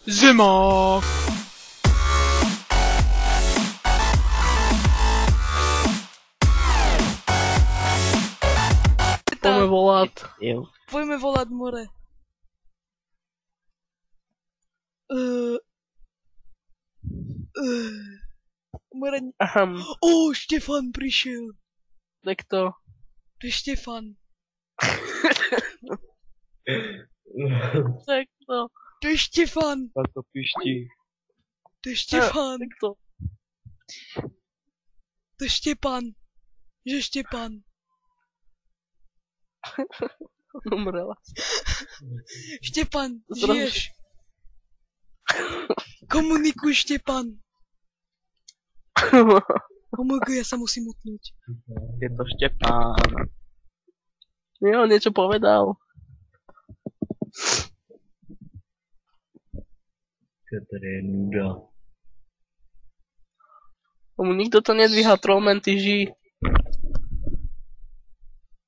Zima! Poďme volať. Poďme volať more. More... Štefan prišiel. Tak to. To je Štefan. Tak to. To je Štefan. Ako pišti. To je Štefan. Tak to. To je Štepan. Že Štepan. Umrela. Štepan, žiješ. Komunikuj, Štepan. Omg, ja sa musím utnúť. Je to Štepán. Nie, on niečo povedal. Petr je nuda. Tomu nikto to nedvíha, trollman, ty ži.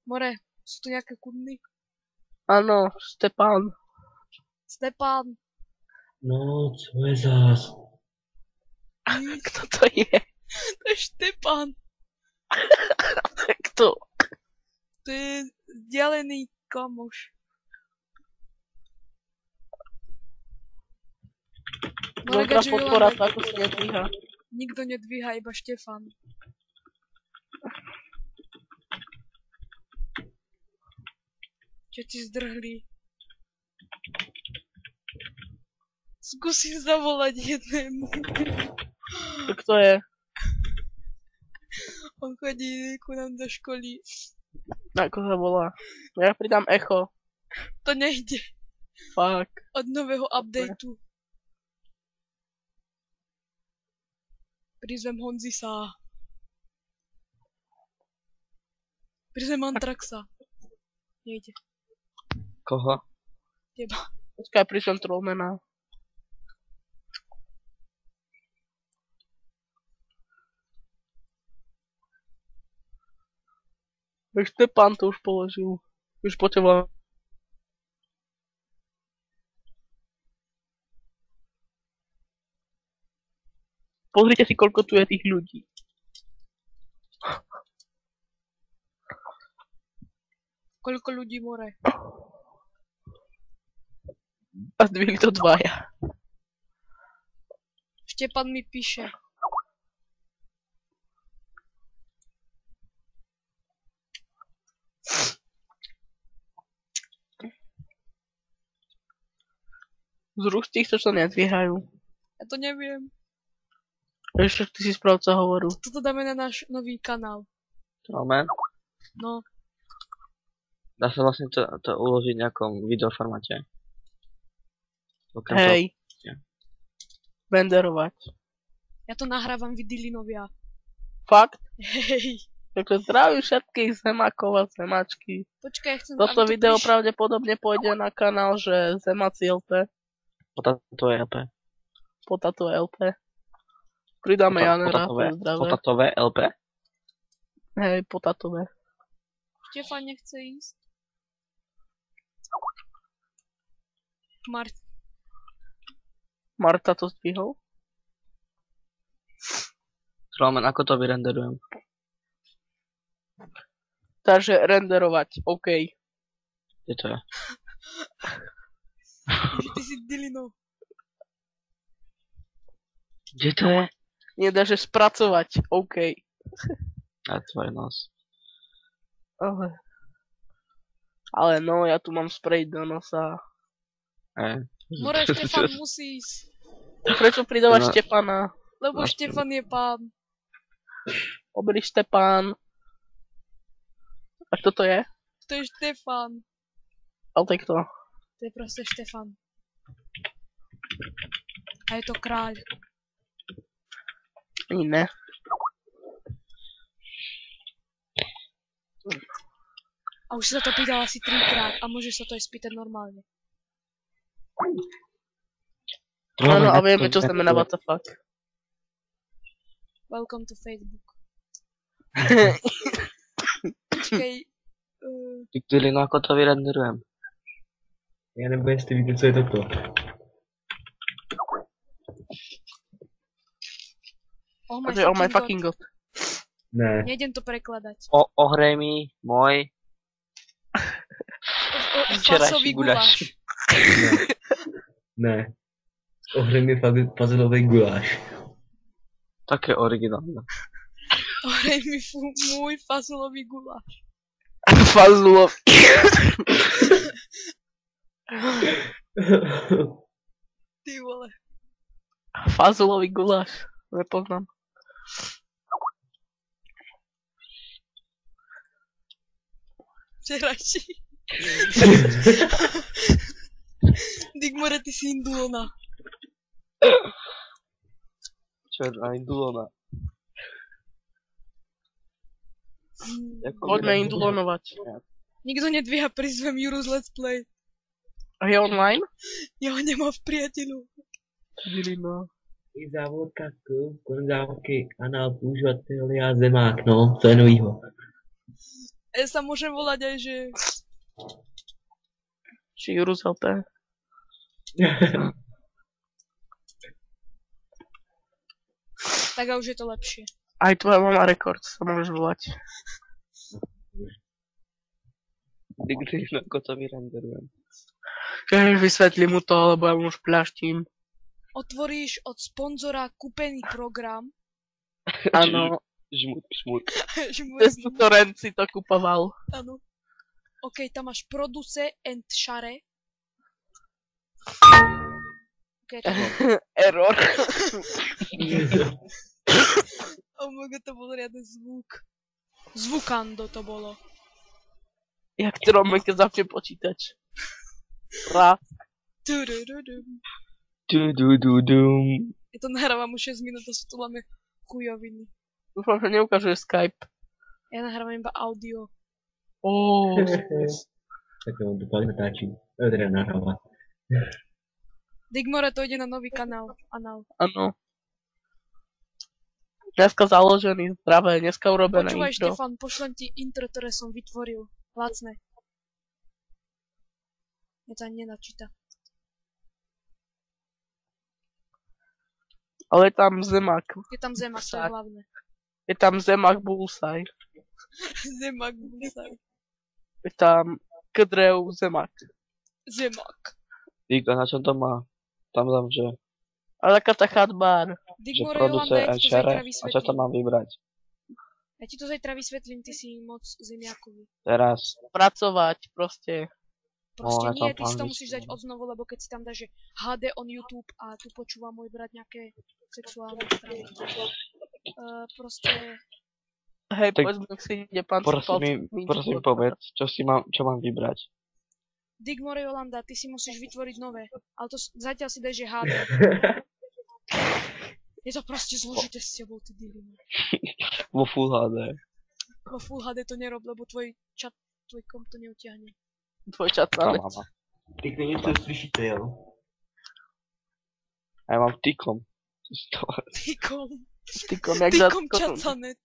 More, sú tu nejaké kudny? Áno, Stepán. Stepán. No, co je zás? Kto to je? To je Štepán. Tak to. To je vzdialený kamoš. Dobrá podpora, to ako si nedvíha. Nikto nedvíha, iba Štefan. Všetci zdrhli. Skúsim zavolať jednému. To kto je? On chodí ku nám do školy. Ako sa volá? Ja pridám echo. To nejde. Fuck. Od nového updateu. Prizvem Honzisa. Prizvem Antraxa. Nejde. Koho? Teba. Počkaj, prišlem trollmana. Ešte pán to už položil. Už poďte. Pozrite si, koľko tu je tých ľudí. Koľko ľudí, more? A zdvihli to dvaja. Štepan mi píše. Zruš týchto, čo nedvíhajú. Ja to neviem. Ešte ty si správca hovoru. Toto dáme na náš nový kanál. Trollman? No. Dá sa vlastne to uložiť v nejakom videoformáte. Hej. Renderovať. Ja to nahrávam v Dilinovia. Fakt? Hej. Takže zdravím všetkých zemákov a zemačky. Počkaj, ja chcem... Toto video pravdepodobne pôjde na kanál, že Zemáci LP. Potatové LP. Potatové LP. Pridáme Janera, to je zdravé. Potatové LP? Hej, potatové. Štefan nechce ísť. Marta to zdvihol? Trollman, ako to vyrenderujem? Takže renderovať, OK. Kde to je? Že ty si Dilino. Kde to je? Nedá, že spracovať, OK. A tvoj nos. Ale no, ja tu mám sprej do nosa. More, Štefan musí ísť. Prečo pridávaš Štefana? Lebo Štefan je pán. Obri Štepán. A kto to je? To je Štefan. Ale tak to. To je proste Štefan. A je to kráľ. Ani ne. A už sa to pýtal asi 3-krát a môžeš sa to aj spýtať normálne. Áno, a vieme, čo znamená what the fuck. Welcome to Facebook. Počkej. Dilino, ako to vyrenderujem? Já nebo jestli víte, co je toto. Oh my To je oh my fucking fucking god. Ne, Nejdem to prekladať. Ohrej mi môj Fasový včerajší guláš. guláš. ne. Ohrej mi fazelový guláš. Také originálne. Ohrej mi môj fazolový guláš. Fazulov. Ty vole. Fazulový guláš. Nepoznám. Včerajší. Digmore, ty si indulona. Čo je na indulona? Poďme indulonovať. Nikto nedvíha, prizvem Juru z Let's Play. A je online? Ja ho nemám v priateľu. Jirino. I závodka, kolem závodky, kanál používatel já Zemák, no, to je novýho. Ja sa môžem volať aj, že... Či Juru z LP. Tak a už je to lepšie. Aj tvoja mama rekord sa môžeš volať. Digri, ako to vyrenderujem. Vysvetli mu to, lebo ja mu už pľaštím. Otvoríš od sponzora kúpený program. Áno, Žmut. cez torrent si to kupoval. Áno. OK, tam máš Produce and Share. OK, to bolo... Error. Oh my god, to bol riadny zvuk. Zvukando to bolo. Jak trome, keď zapne počítač. Raz. Tururudum. Dum. Ja to nahrávam už 6 minút, to sú tu máme chujoviny. Dúfam, že neukážuje Skype. Ja nahrávam iba audio. Tak on to pak natáčí, teda nahrává. Digmore to ide na nový kanál. Anál. Áno. Dneska založený, zdravé, dneska urobené Počúvaj, intro. Štefan, pošlem ti intro, ktoré som vytvoril. Lacné. Ja to ani nenačíta. Ale je tam Zemak. Je tam Zemak, to je Tak. hlavné. Je tam Zemak Bullseye. Zemak, Bullseye. Je tam Kedrev Zemak. Zemak. Digri, na čom to má? Tam, že A taká tá chatbar. Digmore, produce Jolanda, ja a ti to šere. zajtra A čo to vysvetlím. mám vybrať? Ja ti to zajtra vysvetlím, ty si moc zemiakový. Teraz. Pracovať proste. Proste ja to nie, ty si to po musíš dať anglicky, no. odznovu, lebo keď si tam dáš, že HD on YouTube a tu počúva môj brat nejaké sexuálne stránky. Proste, Hej, Tak povedzme, ak si ide pán Prosím, povedz, čo mám vybrať. Digmore Jolanda, ty si musíš vytvoriť nové, ale to zatiaľ si daj, že HD. Je to proste zložité s tebou, ty Digmore. Vo Full HD. Vo Full HD to nerob, lebo tvoj komp to neutiahne. Tvoj čat Tá na mama. Ty něco slyšíte, jo? A ja mám tykom. Tykom. stykom, jak Tykom za... čacanet.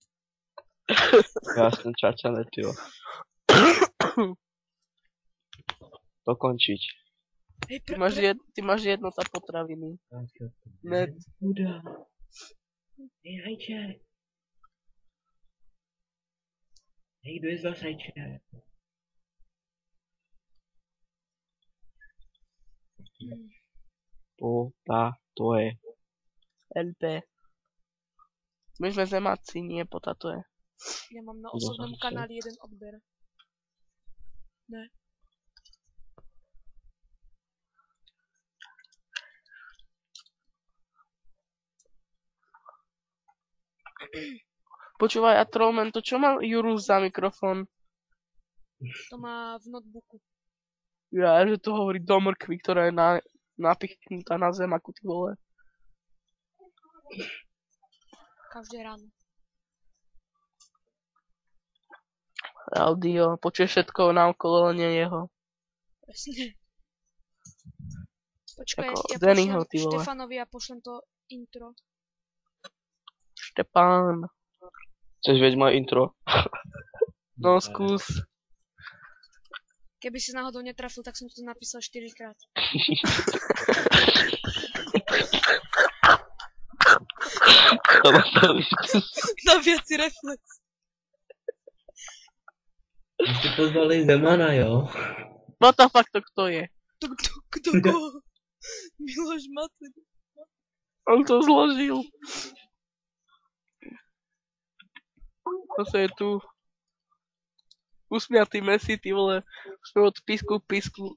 Jasne, čačané, tyjo. Dokončiť. Hej, Ty máš jednota potraviny. Net. Huda. Hej, Rajče. Hej, kdo je z vás Rajče? To je. LP. My sme zemáci, nie potatuje. Ja mám na osobnom kanáli jeden odber. Ne. Počúvaj, a Trollman, to čo mal Juru za mikrofón? To má v notebooku. Ja, že to hovorí do mrkvy, ktorá je napichnutá na zem, ako ty vole. Každé ráno. Audio, počuje všetko naokolo, len nie jeho. Presne. Počkaj, Ako ja Dannyho, pošlem ty vole. Štefanovi a pošlem to intro. Štepán. Chceš vedieť moje intro? No skús. Keby si náhodou netrafil, tak som to napísal 4 krát. To ma staviť. Na viac reflex. Vy ste pozvali Zemana, jo? What the fuck, to kto je? Kto koho? Miloš Maceň. On to zložil. Zase je tu usmiatý Messi, ty vole. Sme od písku k písku.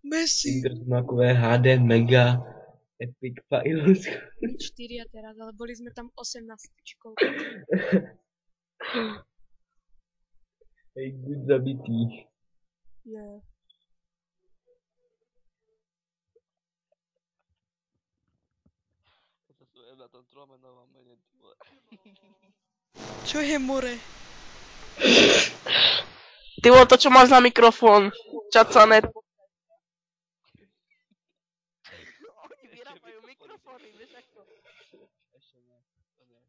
Messi. Intermakové HD Mega Epic Files. 4 teraz, ale boli sme tam 18 či koľko. Hej, good zabitý. Yeah. Na tom tromenovom mene, ty vole. Čo je more? Ty vole, to čo máš na mikrofón. Čacanet. Oni vyrábajú mikrofóny, vieš ako. Ešte ne, to nie.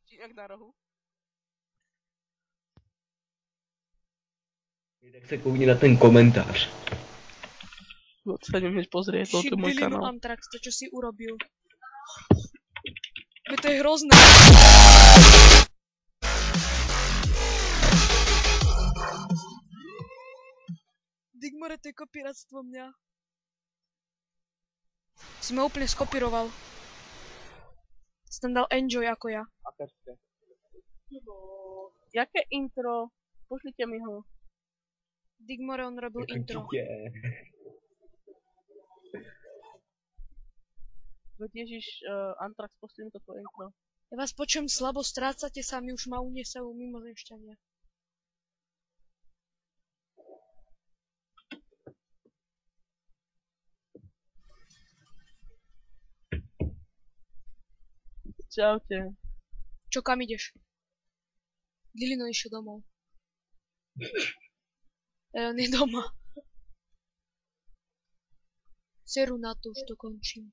Číňak na rohu. Tak se koukni na ten komentář. Sa idem hneď pozrieť, to je môj Šibbilinu kanál. Antrax, to čo si urobil. Veď to je hrozné. Digmore, to je kopíratstvo mňa. Si ma úplne skopíroval. Si tam dal enjoy ako ja. Jaké intro? Pošlite mi ho. Digmore, on robil intro. Veď Ježiš, Antrax, pošli mi to tvoje intro. Ja vás počujem slabo, strácate sa, mi už ma uniesajú mimozemšťania. Čaute. Čo, kam ideš? Lilino išiel domov. On je doma. Seru na to, už to končím.